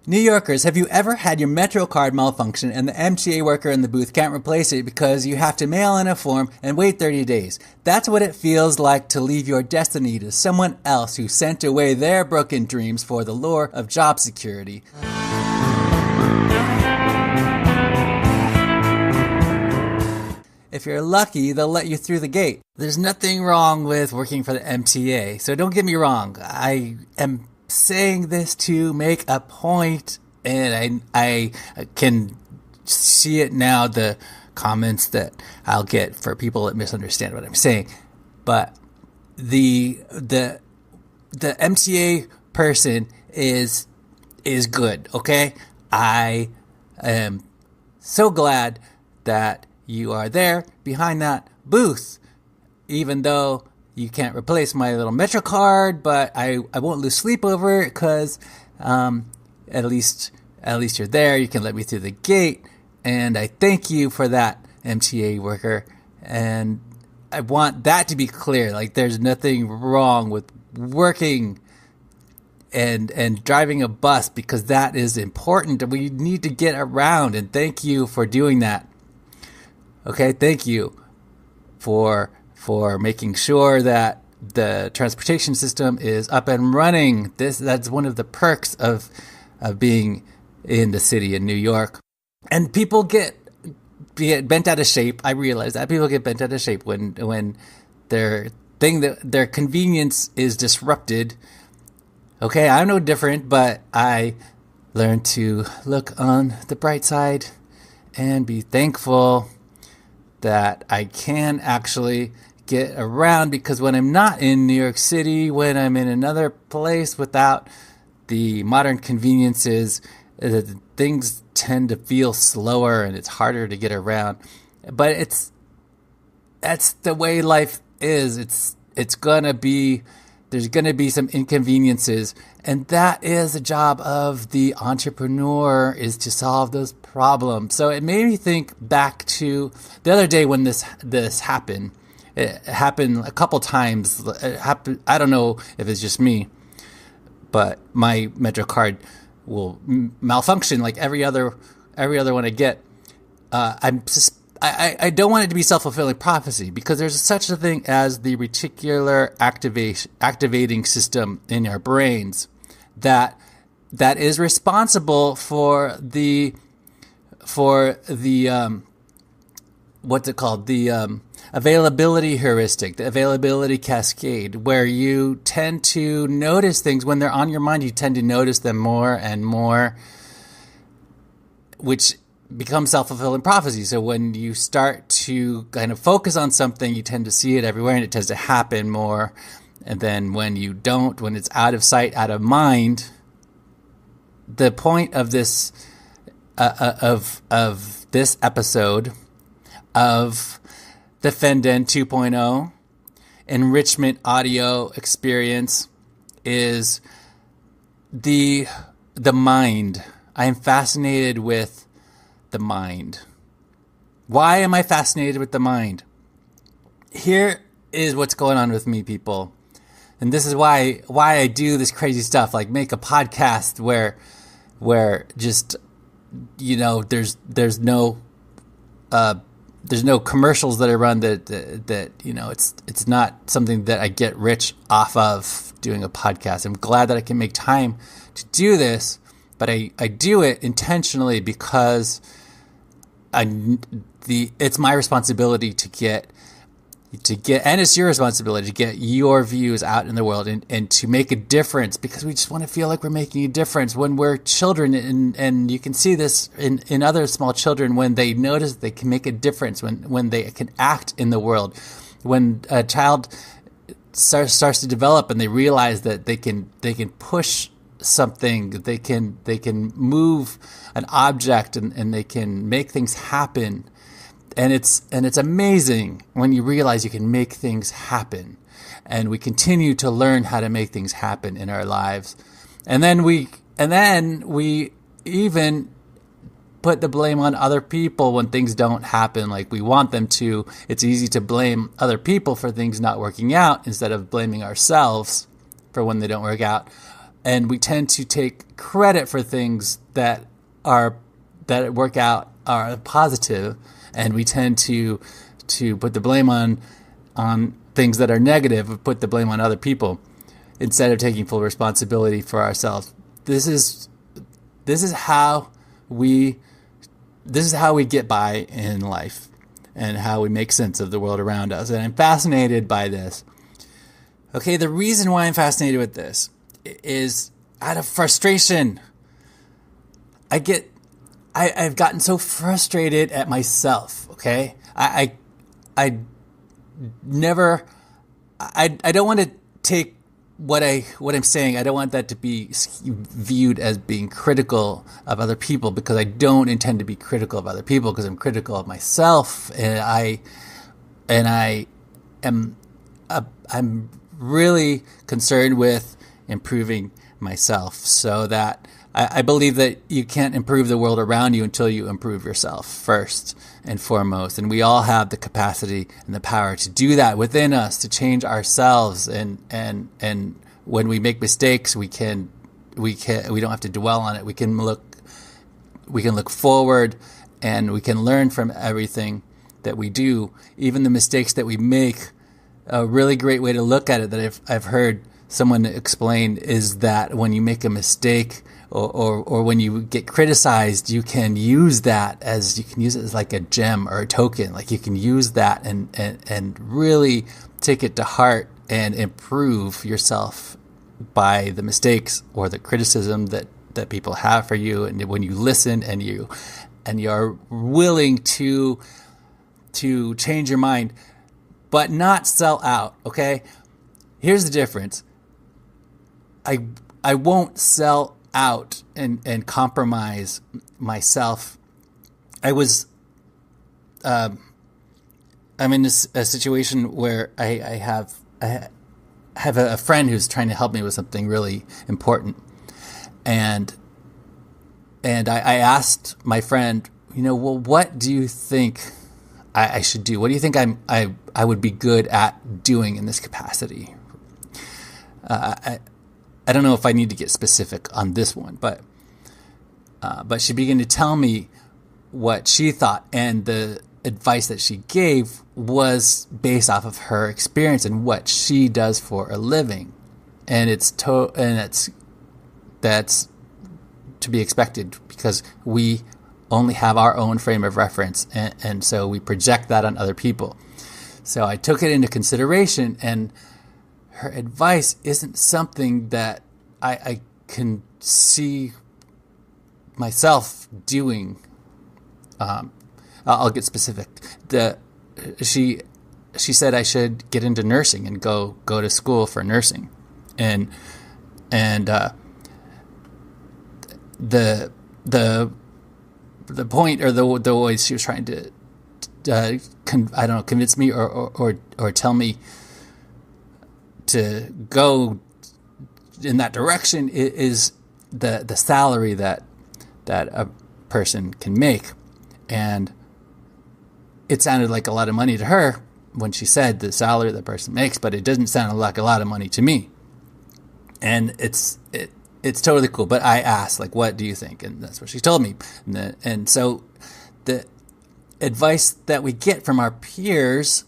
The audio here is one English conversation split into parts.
New Yorkers, have you ever had your Metro card malfunction and the MTA worker in the booth can't replace it because you have to mail in a form and wait 30 days? That's what it feels like to leave your destiny to someone else who sent away their broken dreams for the lure of job security. If you're lucky, they'll let you through the gate. There's nothing wrong with working for the MTA, so don't get me wrong. I am saying this to make a point, and I can see it now, the comments that I'll get for people that misunderstand what I'm saying. But the MTA person is good, okay? I am so glad that you are there behind that booth, even though you can't replace my little Metro card, but I won't lose sleep over it because at least you're there. You can let me through the gate, and I thank you for that, MTA worker. And I want that to be clear. Like, there's nothing wrong with working and driving a bus, because that is important. We need to get around, and thank you for doing that. Okay, thank you for making sure that the transportation system is up and running. That's one of the perks of being in the city in New York. And people get bent out of shape. I realize that people get bent out of shape when their convenience is disrupted. Okay, I'm no different, but I learned to look on the bright side and be thankful that I can actually get around, because when I'm not in New York City, when I'm in another place without the modern conveniences, things tend to feel slower and it's harder to get around. But that's the way life is. It's gonna be, there's gonna be some inconveniences, and that is the job of the entrepreneur, is to solve those problems. So it made me think back to the other day when this happened. It happened a couple times. I don't know if it's just me, but my Metro card will malfunction like every other one I get. I don't want it to be self-fulfilling prophecy, because there's such a thing as the reticular activating system in our brains that is responsible for the what's it called? The availability heuristic, the availability cascade, where you tend to notice things when they're on your mind. You tend to notice them more and more, which becomes self-fulfilling prophecy. So when you start to kind of focus on something, you tend to see it everywhere, and it tends to happen more. And then when you don't, when it's out of sight, out of mind, the point of this of this episode of the Fenden 2.0 enrichment audio experience is the mind. I am fascinated with the mind. Why am I fascinated with the mind? Here is what's going on with me, people. And this is why I do this crazy stuff, like make a podcast where just, you know, there's no commercials that I run that you know, it's not something that I get rich off of doing a podcast. I'm glad that I can make time to do this, but I do it intentionally because it's my responsibility to get, and it's your responsibility to get your views out in the world and to make a difference, because we just want to feel like we're making a difference when we're children. And you can see this in other small children, when they notice they can make a difference, when they can act in the world. When a child starts to develop and they realize that they can push something, they can move an object and they can make things happen. And it's amazing when you realize you can make things happen, and we continue to learn how to make things happen in our lives. And then we even put the blame on other people when things don't happen like we want them to. It's easy to blame other people for things not working out instead of blaming ourselves for when they don't work out. and we tend to take credit for things that work out are positive, and we tend to put the blame on things that are negative, put the blame on other people instead of taking full responsibility for ourselves. This is how we get by in life, and how we make sense of the world around us. And I'm fascinated by this. Okay, the reason why I'm fascinated with this is out of frustration. I've gotten so frustrated at myself. Okay, I don't want to take what I'm saying. I don't want that to be viewed as being critical of other people, because I don't intend to be critical of other people, because I'm critical of myself, and I'm really concerned with improving myself, so that I believe that you can't improve the world around you until you improve yourself first and foremost. And we all have the capacity and the power to do that within us, to change ourselves. And when we make mistakes, we don't have to dwell on it. We can look forward, and we can learn from everything that we do, even the mistakes that we make. A really great way to look at it that I've heard someone explain is that when you make a mistake, or when you get criticized, you can use it as like a gem or a token. Like, you can use that and really take it to heart and improve yourself by the mistakes or the criticism that people have for you. And when you listen and you're willing to change your mind, but not sell out. Okay, here's the difference. I won't sell out and compromise myself. I'm in a situation where I have a friend who's trying to help me with something really important, and I asked my friend, well, what do you think I should do? What do you think I would be good at doing in this capacity? I don't know if I need to get specific on this one, but she began to tell me what she thought, and the advice that she gave was based off of her experience and what she does for a living, and that's to be expected, because we only have our own frame of reference, and so we project that on other people. So I took it into consideration, and her advice isn't something that I can see myself doing. I'll get specific. She said I should get into nursing and go to school for nursing, and the point, or the way she was trying to convince me or tell me to go in that direction is the salary that a person can make. And it sounded like a lot of money to her when she said the salary that person makes, but it doesn't sound like a lot of money to me. And it's totally cool. But I asked, like, what do you think? And that's what she told me. And so the advice that we get from our peers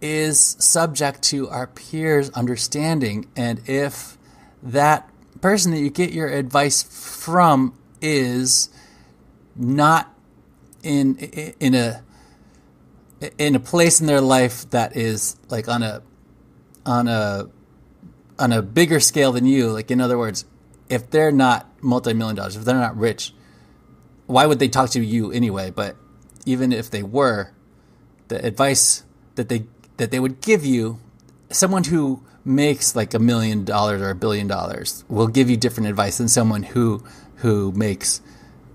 is subject to our peers' understanding. And if that person that you get your advice from is not in a place in their life that is like on a bigger scale than you, like, in other words, if they're not multi-million dollars, if they're not rich, why would they talk to you anyway? But even if they were, the advice that they would give you, someone who makes like $1 million or $1 billion will give you different advice than someone who makes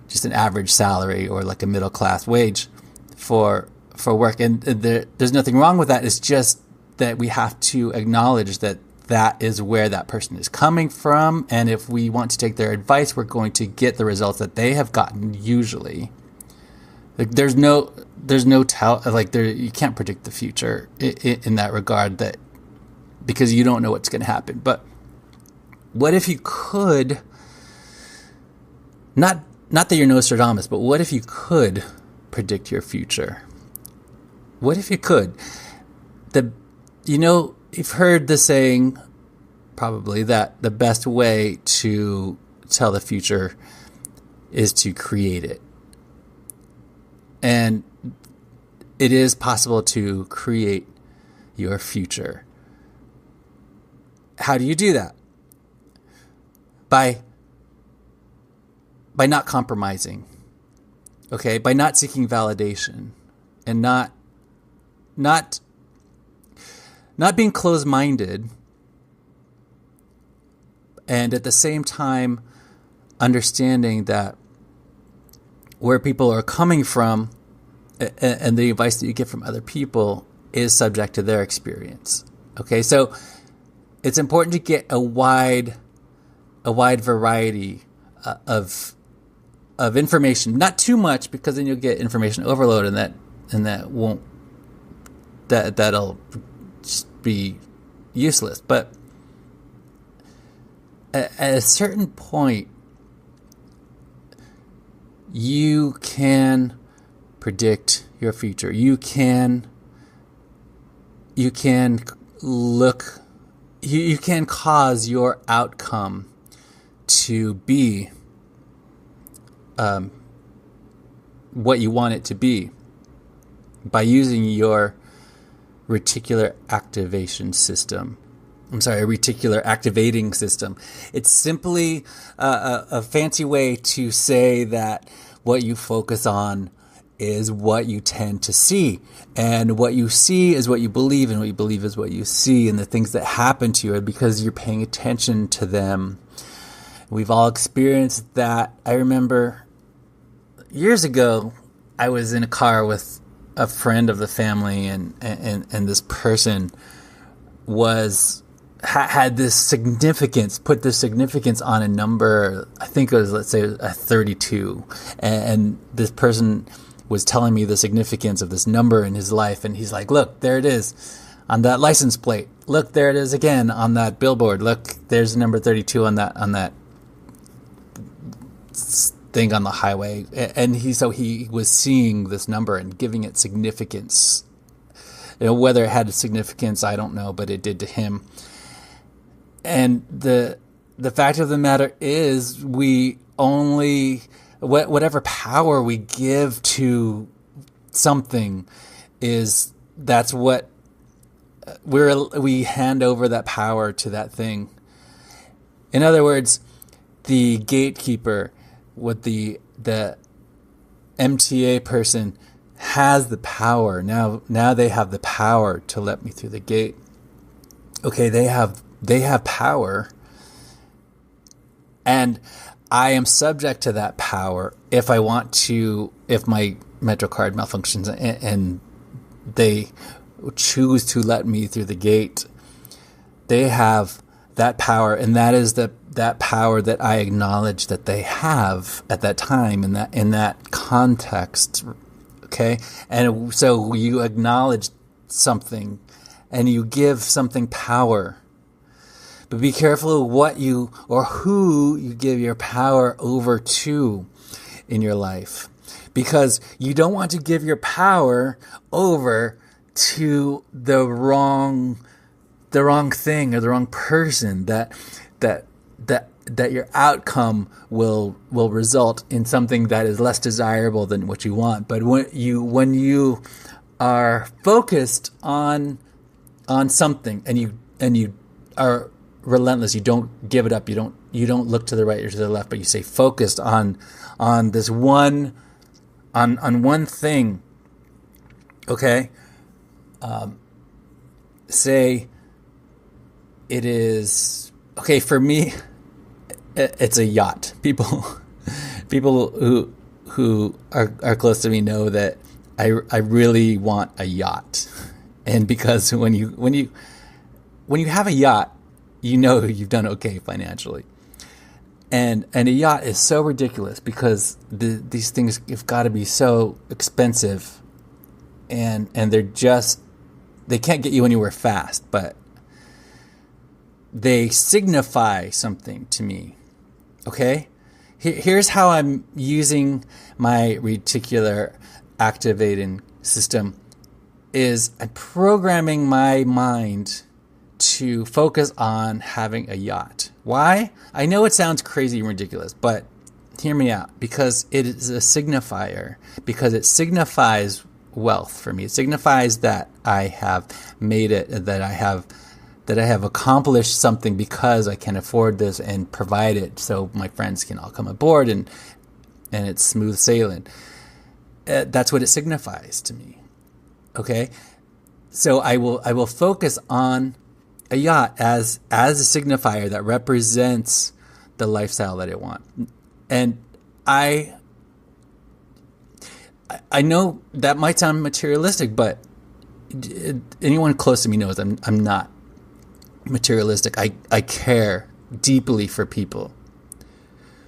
just an average salary or like a middle class wage for work. And there's nothing wrong with that. It's just that we have to acknowledge that is where that person is coming from. And if we want to take their advice, we're going to get the results that they have gotten usually. Like, there's no tell, like, you can't predict the future in that regard, that because you don't know what's going to happen. But What if you could, not that you're Nostradamus, but what if you could predict your future? What if you could? You've heard the saying, probably, that the best way to tell the future is to create it. And it is possible to create your future. How do you do that? By not compromising, okay? By not seeking validation, and not being closed-minded, and at the same time understanding that where people are coming from and the advice that you get from other people is subject to their experience. Okay, so it's important to get a wide variety of information. Not too much, because then you'll get information overload, and that'll just be useless. But at a certain point, you can predict your future. You can cause your outcome to be what you want it to be by using your reticular activation system. A reticular activating system. It's simply a fancy way to say that what you focus on is what you tend to see. And what you see is what you believe, and what you believe is what you see. And the things that happen to you are because you're paying attention to them. We've all experienced that. I remember years ago, I was in a car with a friend of the family, and this person had this significance, put this significance on a number. I think it was, let's say, a 32. And this person was telling me the significance of this number in his life. And he's like, look, there it is on that license plate. Look, there it is again on that billboard. Look, there's number 32 on that thing on the highway. And he was seeing this number and giving it significance. Whether it had a significance, I don't know, but it did to him. And the fact of the matter is, we only, whatever power we give to something, that's what we hand over that power to that thing. In other words, the gatekeeper, with the MTA person, has the power. Now they have the power to let me through the gate. Okay, they have power, and I am subject to that power if my MetroCard malfunctions and they choose to let me through the gate. They have that power, and that is that power that I acknowledge that they have at that time, in that context. Okay, and so you acknowledge something, and you give something power. But be careful of what you or who you give your power over to in your life, because you don't want to give your power over to the wrong thing or the wrong person. That your outcome will result in something that is less desirable than what you want. But when you are focused on something, and you are relentless, you don't give it up, you don't look to the right or to the left, but you stay focused on this one thing. Okay, say it is okay for me. It's a yacht. People who are close to me know that I really want a yacht, and because when you have a yacht, you know you've done okay financially. And a yacht is so ridiculous because these things have got to be so expensive, and they can't get you anywhere fast. But they signify something to me. Okay? Here's how I'm using my reticular activating system is I'm programming my mind to focus on having a yacht. Why? I know it sounds crazy and ridiculous, but hear me out. Because it is a signifier. Because it signifies wealth for me. It signifies that I have made it, that I have accomplished something because I can afford this and provide it so my friends can all come aboard and it's smooth sailing. That's what it signifies to me. Okay? So I will focus on a yacht as a signifier that represents the lifestyle that I want. And I know that might sound materialistic, but anyone close to me knows I'm not materialistic. I care deeply for people.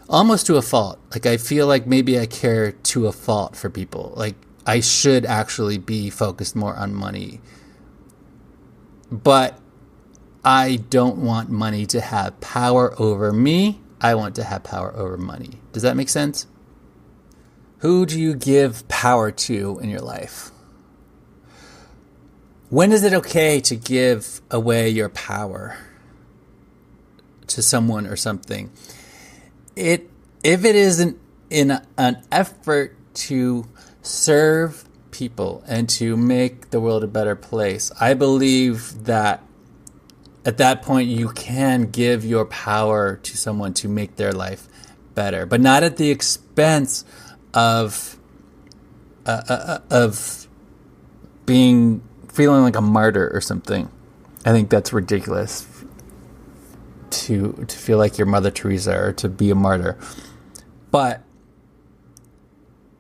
Almost to a fault. Like, I feel like maybe I care to a fault for people. Like, I should actually be focused more on money. But I don't want money to have power over me. I want to have power over money. Does that make sense? Who do you give power to in your life? When is it okay to give away your power to someone or something? If it isn't in an effort to serve people and to make the world a better place, I believe that at that point you can give your power to someone to make their life better, but not at the expense of feeling like a martyr or something. I think that's ridiculous to feel like you're Mother Teresa or to be a martyr. But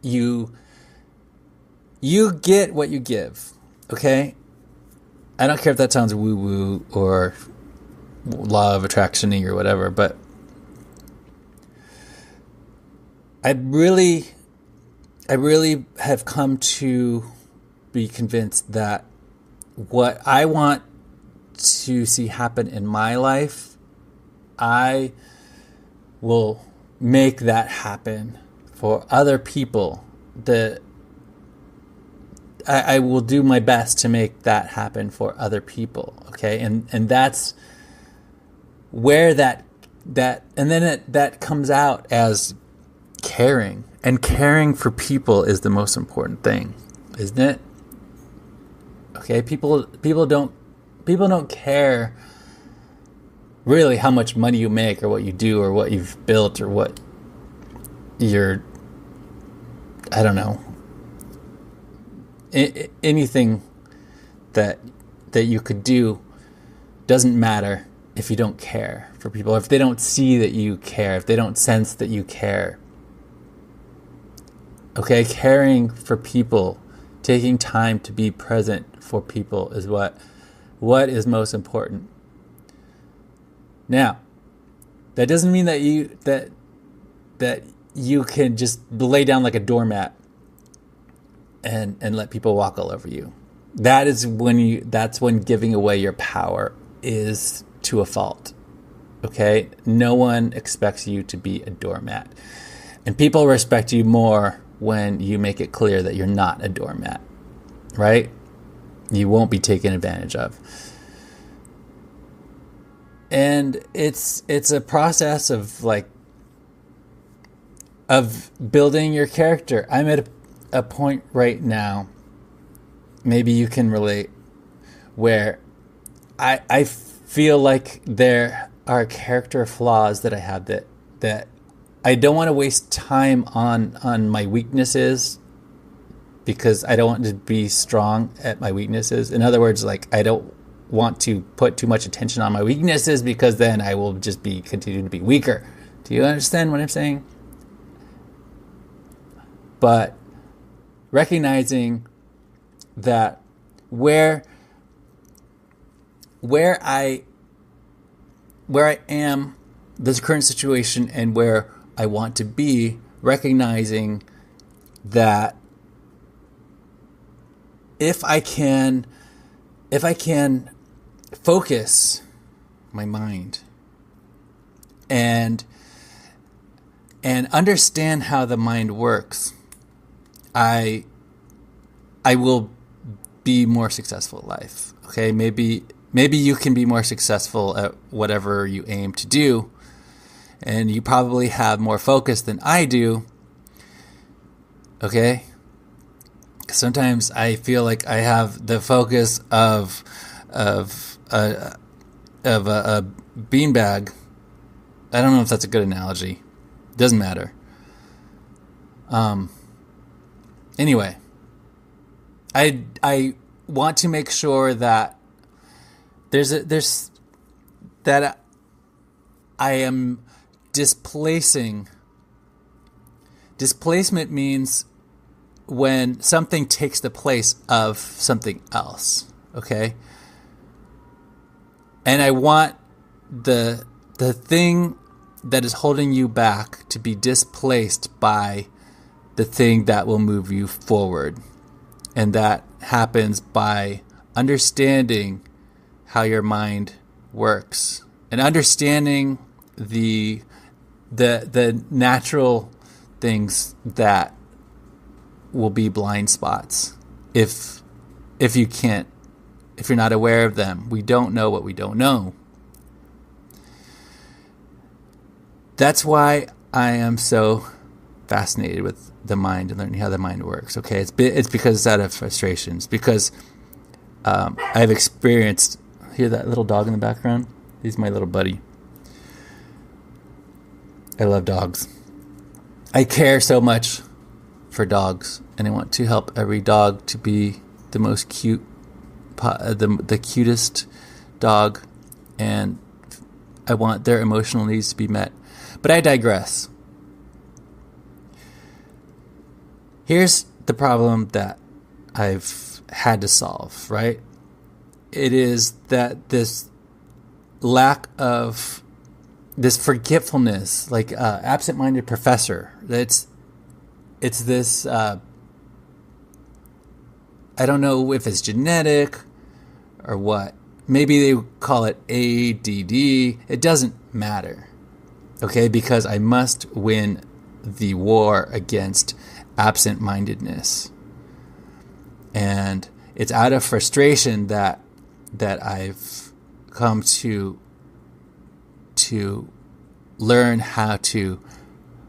you get what you give, okay? I don't care if that sounds woo-woo or law of attraction-y or whatever, but I really have come to be convinced that what I want to see happen in my life, I will make that happen for other people. I will do my best to make that happen for other people. Okay, and that's where that and then that comes out as caring, and caring for people is the most important thing, isn't it? Okay, people don't care really how much money you make or what you do or what you've built or what you're, I don't know, anything that you could do doesn't matter if you don't care for people, if they don't see that you care, if they don't sense that you care. Okay, caring for people, taking time to be present for people is what is most important. Now, that doesn't mean that you can just lay down like a doormat and let people walk all over you. That's when giving away your power is to a fault. Okay? No one expects you to be a doormat. And people respect you more when you make it clear that you're not a doormat. Right? You won't be taken advantage of. And it's a process of building your character. I'm at a point right now, maybe you can relate, where I feel like there are character flaws that I have that I don't want to waste time on my weaknesses, because I don't want to be strong at my weaknesses. In other words, like, I don't want to put too much attention on my weaknesses, because then I will just continue to be weaker. Do you understand what I'm saying? But recognizing that where I am, this current situation, and where I want to be, recognizing that if I can focus my mind, and understand how the mind works, I will be more successful at life. Okay, maybe you can be more successful at whatever you aim to do, and you probably have more focus than I do. Okay, sometimes I feel like I have the focus of a beanbag. I don't know if that's a good analogy. Doesn't matter. Anyway, I want to make sure that that I am displacing. Displacement means when something takes the place of something else. Okay? And I want the thing that is holding you back to be displaced by the thing that will move you forward. And that happens by understanding how your mind works and understanding the natural things that will be blind spots if you're not aware of them. We don't know what we don't know. That's why I am so fascinated with the mind and learning how the mind works. Okay, it's because it's out of frustrations. Because I've experienced. Hear that little dog in the background? He's my little buddy. I love dogs. I care so much for dogs, and I want to help every dog to be the most cute, the cutest dog, and I want their emotional needs to be met. But I digress. Here's the problem that I've had to solve, right? It is that this lack of this forgetfulness, like absent-minded professor. It's this. I don't know if it's genetic or what. Maybe they call it ADD. It doesn't matter, okay? Because I must win the war against absent-mindedness, and it's out of frustration that I've come to learn how to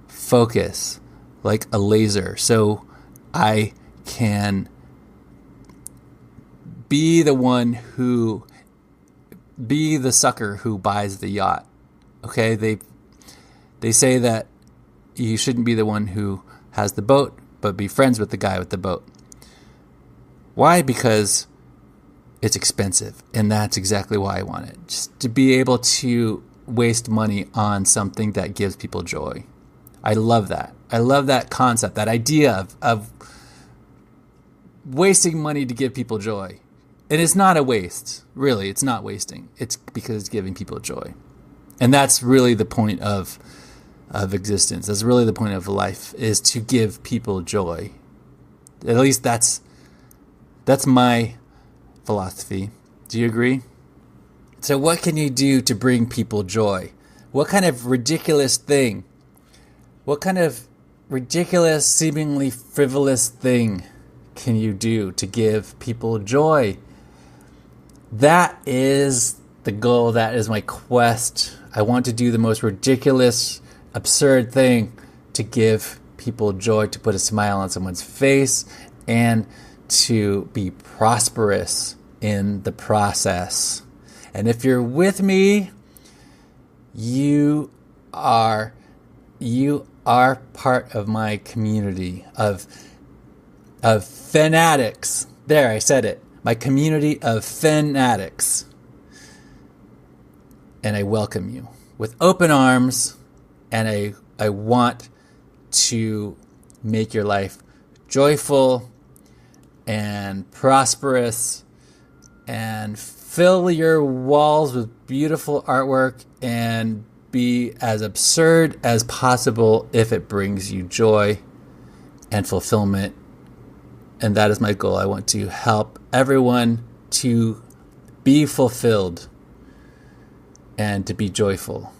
focus like a laser, so I can be the sucker who buys the yacht. Okay, they say that you shouldn't be the one who has the boat, but be friends with the guy with the boat. Why? Because it's expensive, and that's exactly why I want it. Just to be able to waste money on something that gives people joy. I love that. I love that concept, that idea of wasting money to give people joy. And it's not a waste. Really, it's not wasting. It's because it's giving people joy. And that's really the point of existence. That's really the point of life, is to give people joy. At least that's my philosophy. Do you agree? So what can you do to bring people joy? What kind of ridiculous thing? What kind of ridiculous, seemingly frivolous thing can you do to give people joy? That is the goal. That is my quest. I want to do the most ridiculous, absurd thing to give people joy, to put a smile on someone's face, and to be prosperous in the process. And if you're with me, you are part of my community of fanatics. There, I said it. My community of fanatics. And I welcome you with open arms, and I want to make your life joyful and prosperous and fill your walls with beautiful artwork and be as absurd as possible if it brings you joy and fulfillment. And that is my goal. I want to help everyone to be fulfilled and to be joyful.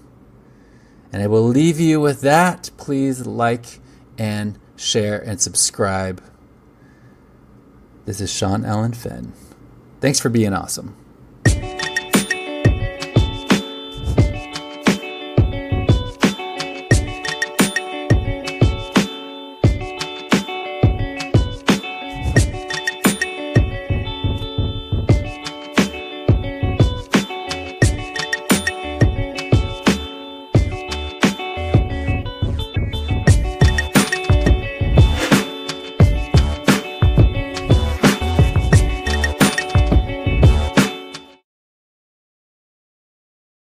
And I will leave you with that. Please like and share and subscribe. This is Sean Allen Fenn. Thanks for being awesome.